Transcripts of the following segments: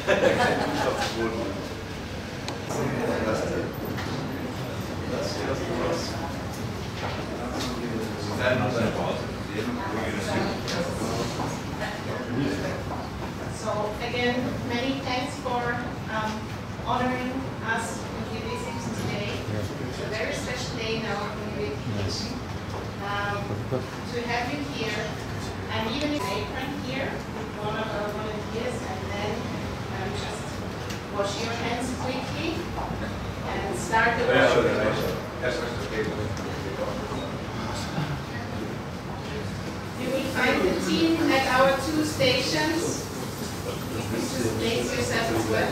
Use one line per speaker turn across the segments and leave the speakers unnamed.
So again, many thanks for honoring us with your visit today. It's a very special day in our community. To have you here, and even an apron here with one of our volunteers, and then just wash your hands quickly and start the workshop. You will find the team at our 2 stations. Just place yourself as well.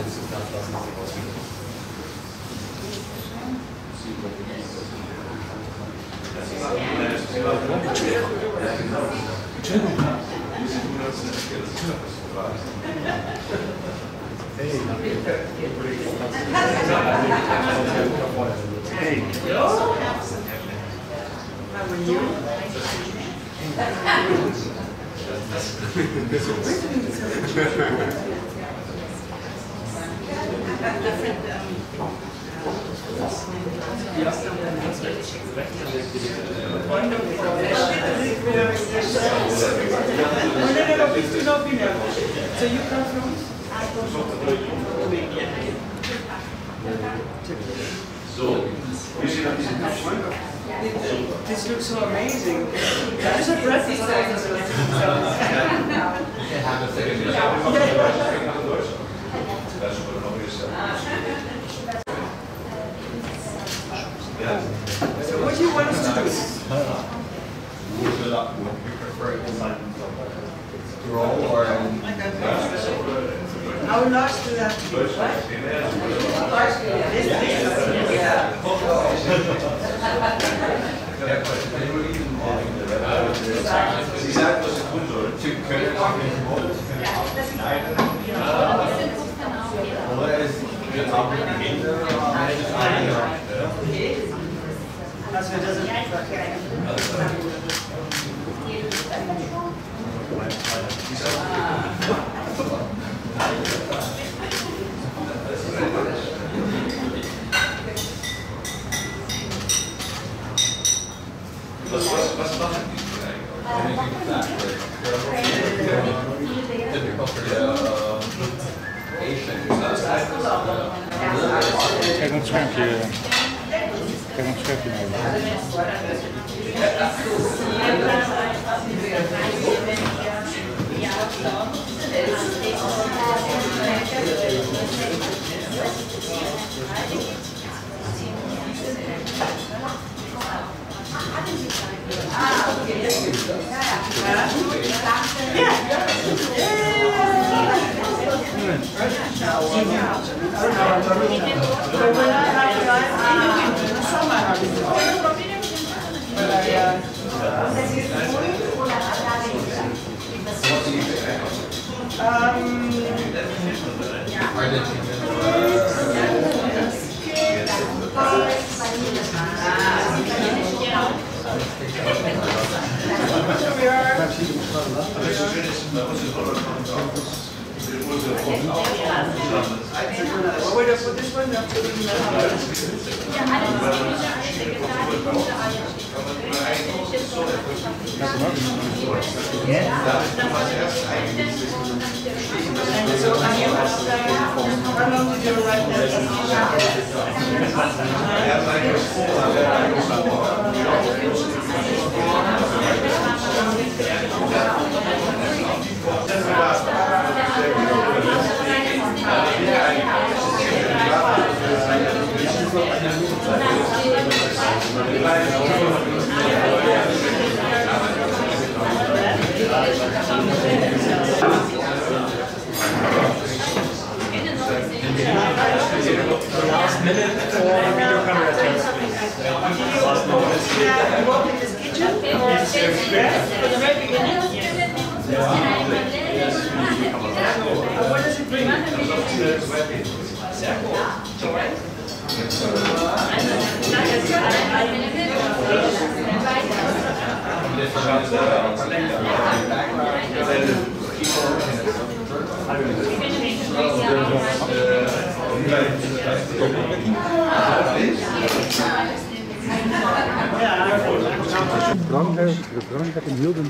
So you come from?
So,
this looks so amazing. There's a breakfast So what do you want us to do?
roll or
How large do that be?
Sie sagt, was sie tun soll. Sie können auch nicht oder es wird auch mit den Kindern
Als we dat
was machen die
Kijk een schermpje. Kijk een schermpje Belangrijk en heel de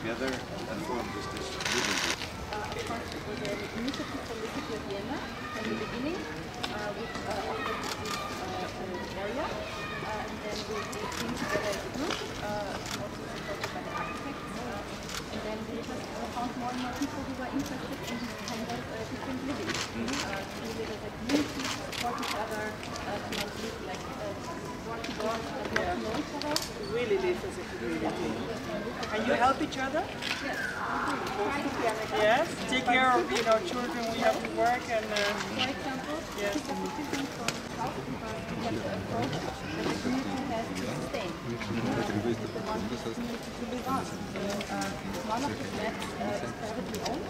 together and form this living group.
Initiative for living in Vienna in the beginning with area and then we came together as a group, also supported by the architects, and then we just found more and more people who were interested in kind of different living, to live as a community, support each other, to not live like door to door, not to know each other.
Really live as a community. And you help each other?
Yes.
Yes. Take care of children we have to work and.
For example,
yes.
it's a different from house because we have the approach that the community has to sustain. The community to live on. One of the flats is privately owned.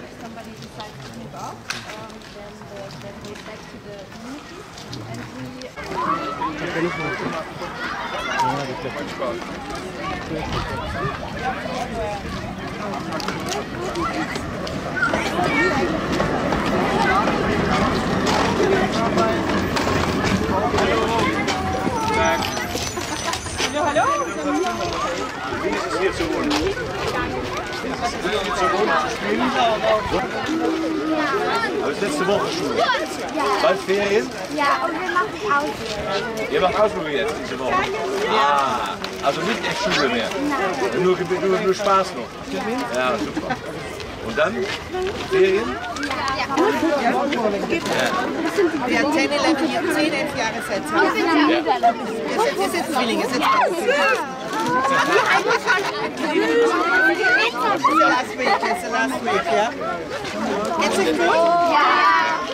If somebody decides to move out, then the flat goes back to the community and
Hallo?
Wie ist es hier zu wohnen? Aber ist letzte Woche Schule. Bald Ferien?
Ja, und wir machen Ausflug.
Ihr macht Ausflüge jetzt diese Woche? Ah, also nicht echt Schule mehr? Nur Spaß noch? Ja, super. Und dann? Ferien?
Wir haben 10, 11 Jahre seit. Ihr seid Zwillinge, ihr seid last week, ja? Geht's euch gut?
Ja.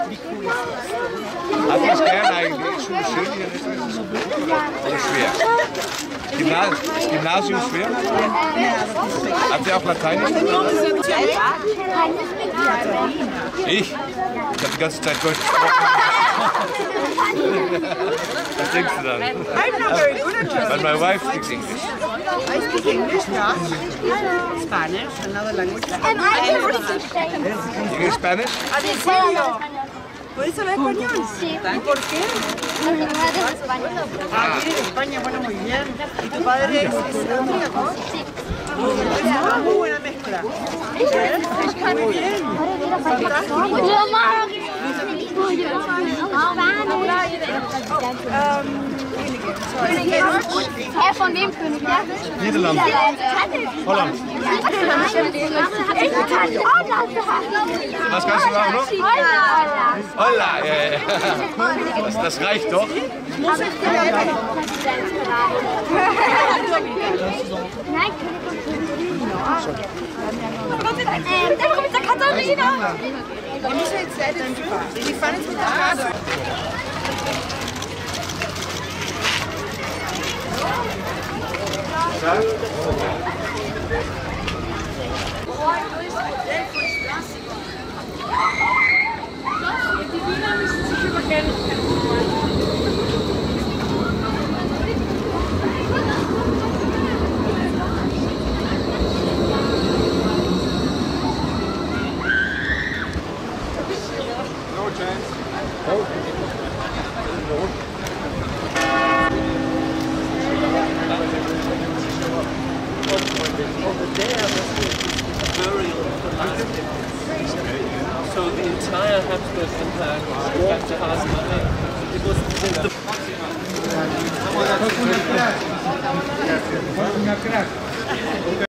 Wie cool ist das?
Also ich gerne eigentlich. Ist Schule schön hier? Ist es gut oder schwer? Ist Gymnasium schwer? Habt ihr auch Lateinisch? Ich habe die ganze Zeit Deutsch gesprochen. Was denkst du dann?
I'm not very good at German.
But my wife speaks English.
I speak English, yeah. Spanish, another language.
You speak Spanish?
¿En serio? ¿Puedes hablar español?
Sí.
¿Por qué?
Mi mamá es española.
Ah, viene de España, bueno, muy bien. ¿Y tu padre es austríaco?
Sí.
Es una muy buena mezcla. Muy bien.
Von wem König?
Niederlande. Holland. Was kannst du sagen noch? Holla, ja. Das reicht doch.
Da kommt der Katharina.
Wir müssen jetzt leider fahren. Wir fahren jetzt mit der Straße.
Die Wiener müssen sich über Geld
So the entire Habsburg Empire goes back to Hasenberg. It was the